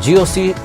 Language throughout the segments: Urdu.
GOC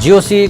GOC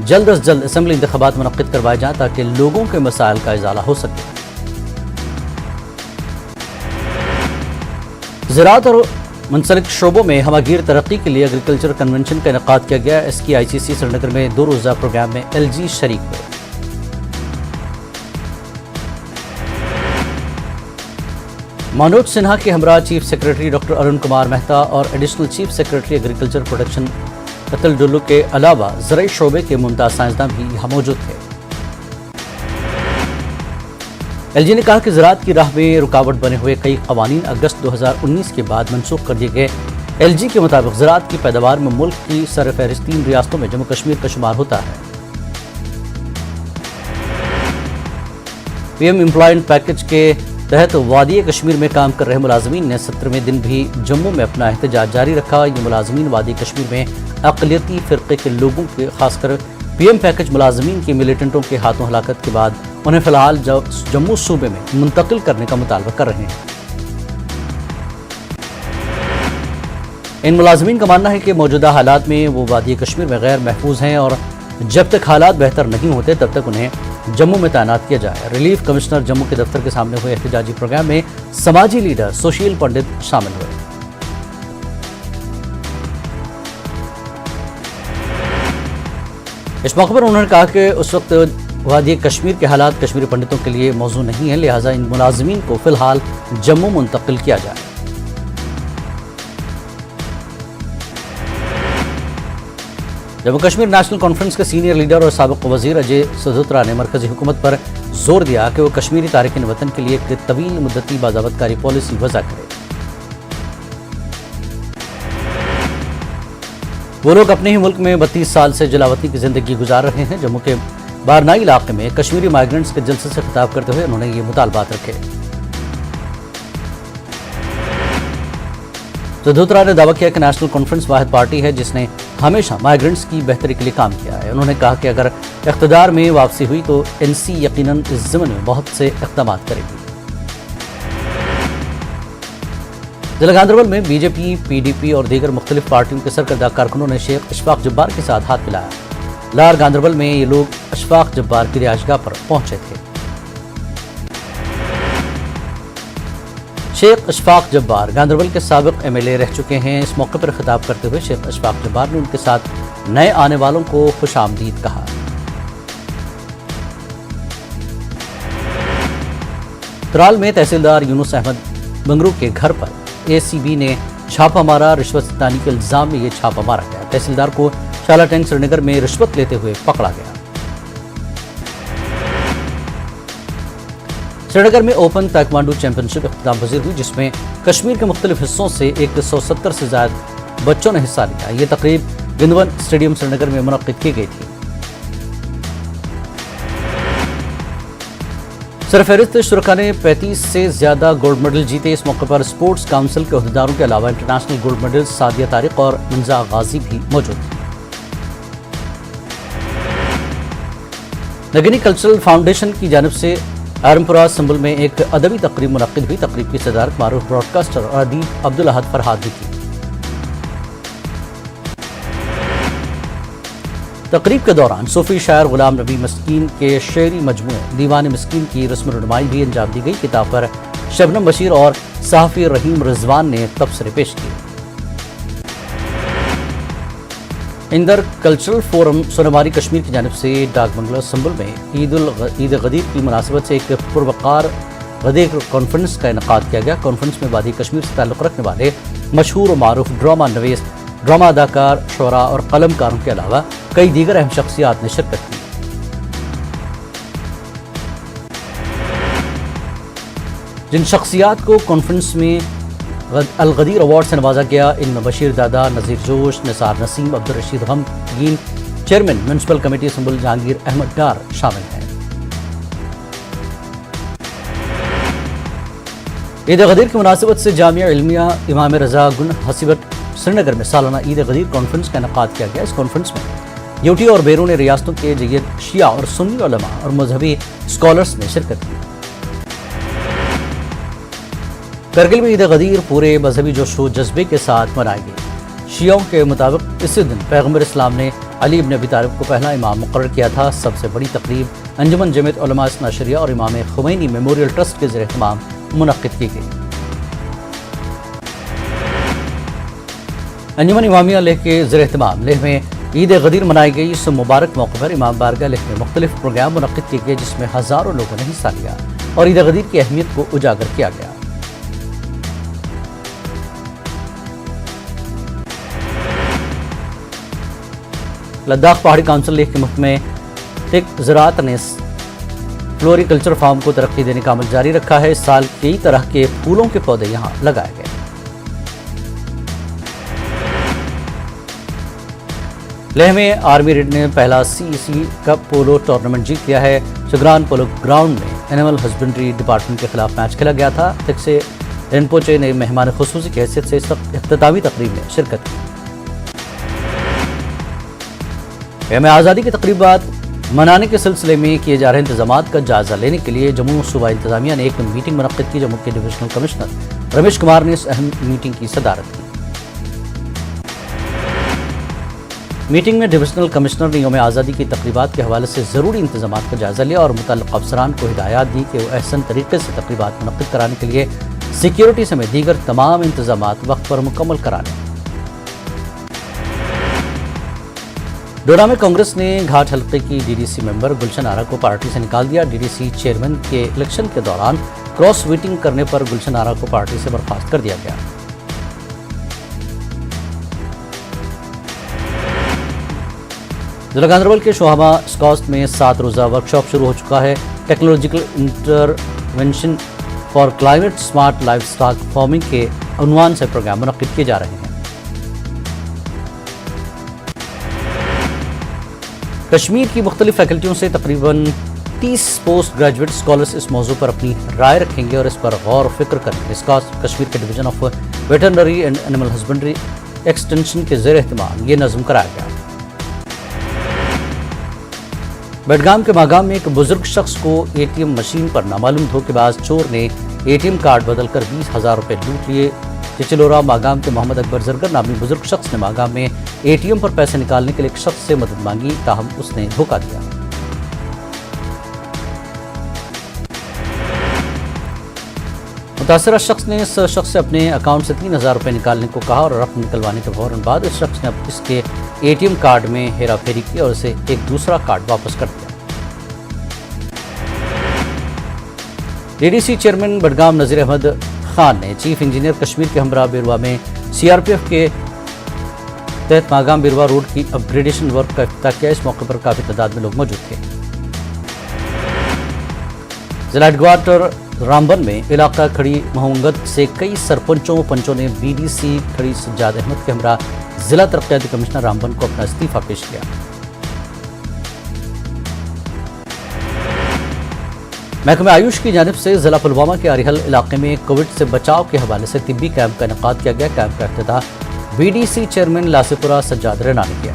جلد از جلد اسمبلی انتخابات منعقد کروائے جائیں تاکہ لوگوں کے مسائل کا ازالہ ہو سکے۔ زراعت اور منسلک شعبوں میں ہمہ گیر ترقی کے لیے ایگریکلچر کنونشن کا انعقاد کیا گیا۔ اس کی ICC سری نگر میں 2 روزہ پروگرام میں LG شریک ہوئے۔ منوج سنہا کے ہمراہ chief secretary doctor Arun Kumar Mehta اور additional chief secretary agriculture production Atul Dulloo کے علاوہ زرعی شعبے کے ممتاز سائنسداں بھی یہاں موجود تھے۔ LG نے کہا کہ زراعت کی راہ میں رکاوٹ بنے ہوئے کئی قوانین اگست 2019 کے بعد منسوخ کر دیے گئے۔ LG کے مطابق زراعت کی پیداوار میں ملک کی سرفہرست 3 ریاستوں میں جموں کشمیر کا شمار ہوتا ہے۔ PM امپلائمنٹ پیکج کے تحت وادی کشمیر میں کام کر رہے ملازمین نے 17ویں دن بھی جموں میں اپنا احتجاج جاری رکھا۔ یہ ملازمین وادی کشمیر میں اقلیتی فرقے کے لوگوں کے خاص کر PM پیکج ملازمین کے ملیٹنٹوں کے ہاتھوں ہلاکت کے بعد انہیں فی الحال جموں صوبے میں منتقل کرنے کا مطالبہ کر رہے ہیں۔ ان ملازمین کا ماننا ہے کہ موجودہ حالات میں وہ وادی کشمیر میں غیر محفوظ ہیں اور جب تک حالات بہتر نہیں ہوتے تب تک انہیں جموں میں تعینات کیا جائے۔ ریلیف کمشنر جموں کے دفتر کے سامنے ہوئے احتجاجی پروگرام میں سماجی لیڈر سوشیل پنڈت شامل ہوئے۔ اس موقع پر انہوں نے کہا کہ اس وقت وادی کشمیر کے حالات کشمیری پنڈتوں کے لیے موضوع نہیں ہیں، لہٰذا ان ملازمین کو فی الحال جموں منتقل کیا جائے۔ جموں کشمیر نیشنل کانفرنس کے سینئر لیڈر اور سابق وزیر اجے سدھوترا نے مرکزی حکومت پر زور دیا کہ وہ کشمیری تارکین وطن کے لیے ایک طویل مدتی باضابط کاری پالیسی وضع کرے۔ وہ لوگ اپنے ہی ملک میں 32 سال سے جلاوطنی کی زندگی گزار رہے ہیں۔ جموں کے بارنائی علاقے میں کشمیری مائیگرنٹس کے جلسے سے خطاب کرتے ہوئے انہوں نے یہ مطالبات رکھے۔ سدھوترا نے دعویٰ کیا کہ نیشنل کانفرنس واحد پارٹی ہے جس نے ہمیشہ مائیگرنٹس کی بہتری کے لیے کام کیا ہے۔ انہوں نے کہا کہ اگر اقتدار میں واپسی ہوئی تو NC یقیناً اس ضمن میں بہت سے اقدامات کرے گی۔ ضلع گاندربل میں BJP، PDP اور دیگر مختلف پارٹیوں کے سرکردہ کارکنوں نے شیخ اشفاق جبار کے ساتھ ہاتھ ملایا۔ لار گاندربل میں یہ لوگ اشفاق جبار کی رہائش گاہ پر پہنچے تھے۔ شیخ اشفاق جبار گاندربل کے سابق MLA رہ چکے ہیں۔ اس موقع پر خطاب کرتے ہوئے شیخ اشفاق جبار نے ان کے ساتھ نئے آنے والوں کو خوش آمدید کہا۔ ترال میں تحصیلدار یونس احمد بنگرو کے گھر پر ACB نے چھاپہ مارا۔ رشوت ستانی کے الزام میں یہ چھاپہ مارا گیا۔ تحصیلدار کو شالہ ٹینک سری نگر میں رشوت لیتے ہوئے پکڑا گیا۔ سری نگر میں اوپن تائیکوانڈو چیمپئن شپ اختتام پذیر ہوئی جس میں کشمیر کے مختلف حصوں سے 170 سے زائد بچوں نے حصہ لیا۔ یہ تقریب گندون اسٹیڈیم سری نگر میں منعقد کی گئی تھی۔ سرفہرست شرکاء نے 35 سے زیادہ گولڈ میڈل جیتے۔ اس موقع پر اسپورٹس کونسل کے عہدیداروں کے علاوہ international gold medal Sadia Tariq اور منزا غازی بھی موجود تھے۔ نگنی کلچرل فاؤنڈیشن کی جانب سے آرمپورہ سنبل میں ایک ادبی تقریب منعقد ہوئی۔ تقریب کی صدارت معروف براڈ کاسٹر اور ادیب عبدالاحد فرحات نے کی۔ تقریب کے دوران صوفی شاعر غلام نبی مسکین کے شعری مجموعے دیوان مسکین کی رسم رونمائی بھی انجام دی گئی۔ کتاب پر شبنم بشیر اور صحافی رحیم رضوان نے تبصرے پیش کیے۔ اندر کلچرل فورم سونماری کشمیر کی جانب سے ڈاک بنگلہ سنبل میں عید غدیر کی مناسبت سے ایک پروقار غدیر کانفرنس کا انعقاد کیا گیا۔ کانفرنس میں وادی کشمیر سے تعلق رکھنے والے مشہور و معروف ڈرامہ نویس، ڈرامہ اداکار، شعراء اور قلم کاروں کے علاوہ کئی دیگر اہم شخصیات نے شرکت کی۔ جن شخصیات کو کانفرنس میں الغدیر ایوارڈ سے نوازا گیا ان میں بشیر دادا، نذیر جوش، نثار نسیم، عبدالرشید غمگین، چیئرمین میونسپل کمیٹی سنبل جہانگیر احمد ڈار شامل ہیں۔ عید غدیر کی مناسبت سے جامعہ علمیہ امام رضا گن حسیبٹ سری نگر میں سالانہ عید غدیر کانفرنس کا انعقاد کیا گیا۔ اس کانفرنس میں یوٹی اور بیرون ریاستوں کے جید شیعہ اور سنی علماء اور مذہبی اسکالرز نے شرکت کی۔ کرگل میں عید غدیر پورے مذہبی جوش و جذبے کے ساتھ منائی گئی۔ شیعوں کے مطابق اسی دن پیغمبر اسلام نے علی ابن ابی طالب کو پہلا امام مقرر کیا تھا۔ سب سے بڑی تقریب انجمن جمعیت علماء اثنا عشریہ اور امام خمینی میموریل ٹرسٹ کے زیر اہتمام منعقد کی گئی۔ انجمن امامیہ لیہ کے زیر اہتمام لیہ میں عید غدیر منائی گئی۔ اس مبارک موقع پر امام بارگاہ لیہ میں مختلف پروگرام منعقد کیے گئے، جس میں ہزاروں لوگوں نے حصہ لیا اور عید غدیر کی اہمیت کو اجاگر کیا گیا۔ لداخ پہاڑی کونسل لیہ کے محکمہ زراعت نے فلوری کلچر فارم کو ترقی دینے کا عمل جاری رکھا ہے۔ اس سال کئی طرح کے پھولوں کے پودے یہاں لگائے گئے۔ لیہ میں آرمی ریڈ نے پہلا CEC کپ پولو ٹورنامنٹ جیت لیا ہے۔ چگران پولو گراؤنڈ میں اینیمل ہسبنڈری ڈپارٹمنٹ کے خلاف میچ کھیلا گیا تھا۔ تکسے رنپوچے نے مہمان خصوصی کی حیثیت سے اس اختتامی تقریب میں شرکت کی۔ یوم آزادی کی تقریبات منانے کے سلسلے میں کیے جا رہے انتظامات کا جائزہ لینے کے لیے جموں صوبہ انتظامیہ نے ایک میٹنگ منعقد کی۔ جموں کے ڈویژنل کمشنر رمیش کمار نے اس اہم میٹنگ کی صدارت کی۔ میٹنگ میں ڈویژنل کمشنر نے یوم آزادی کی تقریبات کے حوالے سے ضروری انتظامات کا جائزہ لیا اور متعلقہ افسران کو ہدایات دی کہ وہ احسن طریقے سے تقریبات منعقد کرانے کے لیے سیکیورٹی سمیت دیگر تمام انتظامات وقت پر مکمل کرا لیں۔ ڈوڈا میں کانگریس نے گھاٹ حلقے کی DDC ممبر گلشن آرا کو پارٹی سے نکال دیا۔ DDC چیئرمین کے الیکشن کے دوران کراس ووٹنگ کرنے پر گلشن آرا کو پارٹی سے برخاست کر دیا گیا۔ ضلع گاندربل کے شوہامہ اسکاسٹ میں 7 روزہ ورکشاپ شروع ہو چکا ہے۔ Technological intervention for climate smart life stock farming کے عنوان سے پروگرام منعقد کیے جا رہے ہیں۔ کشمیر کی مختلف فیکلٹیوں سے تقریباً 30 پوسٹ گریجویٹ اسکالرس اس موضوع پر اپنی رائے رکھیں گے اور اس پر غور و فکر کریں گے۔ اسکاسٹ کشمیر کے division of veterinary and animal husbandry extension کے زیر اہتمام یہ نظم کرایا گیا۔ بڈگام کے ماگام میں ایک بزرگ شخص کو ATM مشین پر نامعلوم دھوکے باز چور نے ATM کارڈ بدل کر 20,000 روپے لوٹ لیے۔ چچلورا ماگام کے محمد اکبر زرگر نامی بزرگ شخص نے ماگام میں ATM پر پیسے نکالنے کے لیے ایک شخص سے مدد مانگی، تاہم اس نے دھوکہ دیا۔ متاثرہ شخص نے اس شخص سے اپنے اکاؤنٹ سے 3,000 روپے نکالنے کو کہا اور رقم نکلوانے کے فوراً بعد اس شخص نے اس کے ATM کارڈ میں ہیرا پھیری کی اور اسے ایک دوسرا کارڈ واپس کر دیا۔ DDC چیئرمین بڈگام نذیر احمد خان نے چیف انجینئر کشمیر کے ہمراہ بیروا میں CRPF کے تحت ماگام بیروا روڈ کی اپ گریڈیشن ورک کا افتتاح کیا۔ اس موقع پر کافی تعداد میں لوگ موجود تھے۔ ضلع ہیڈکوارٹر رامبن میں علاقہ کھڑی مہونگت سے کئی سرپنچوں و پنچوں نے BDC کھڑی سجاد احمد کے ہمراہ ضلع ترقیاتی کمشنر رامبن کو اپنا استعفیٰ پیش کیا۔ محکمہ آیوش کی جانب سے ضلع پلوامہ کے اریحل علاقے میں کووڈ سے بچاؤ کے حوالے سے طبی کیمپ کا انعقاد کیا گیا۔ کیمپ کا افتتاح BDC چیئرمین لاسپورہ سجاد رینا نے کیا۔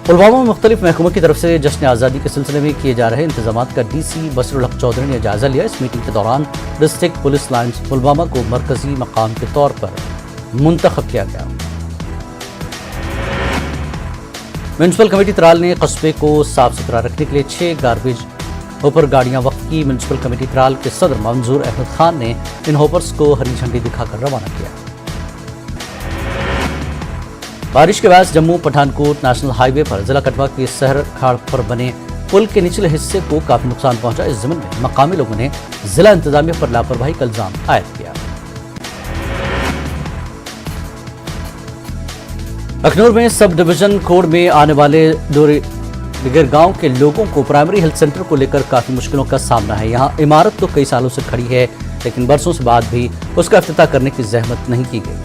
پلوامہ میں مختلف محکموں کی طرف سے جشن آزادی کے سلسلے میں کیے جا رہے انتظامات کا DC بصیر الحق چودھری نے جائزہ لیا۔ اس میٹنگ کے دوران ڈسٹرکٹ پولیس لائنز پلوامہ کو مرکزی مقام کے طور پر منتخب کیا گیا۔ میونسپل کمیٹی ترال نے قصبے کو صاف ستھرا رکھنے کے لیے 6 گاربیج ہوپر گاڑیاں وقف کی۔ میونسپل کمیٹی ترال کے صدر منظور احمد خان نے ان ہوپرز کو ہری جھنڈی دکھا کر روانہ کیا۔ بارش کے باعث جموں پٹھانکوٹ نیشنل ہائی وے پر ضلع کٹھوا کے سہر کھاڑ پر بنے پل کے نچلے حصے کو کافی نقصان پہنچا۔ اس ضمن میں مقامی لوگوں نے ضلع انتظامیہ پر لاپرواہی کا الزام عائد کیا۔ اخنور میں سب ڈویژن کوڈ میں آنے والے دیگر گاؤں کے لوگوں کو پرائمری ہیلتھ سینٹر کو لے کر کافی مشکلوں کا سامنا ہے۔ یہاں عمارت تو کئی سالوں سے کھڑی ہے، لیکن برسوں سے بعد بھی اس کا افتتاح کرنے کی زحمت نہیں کی گئی۔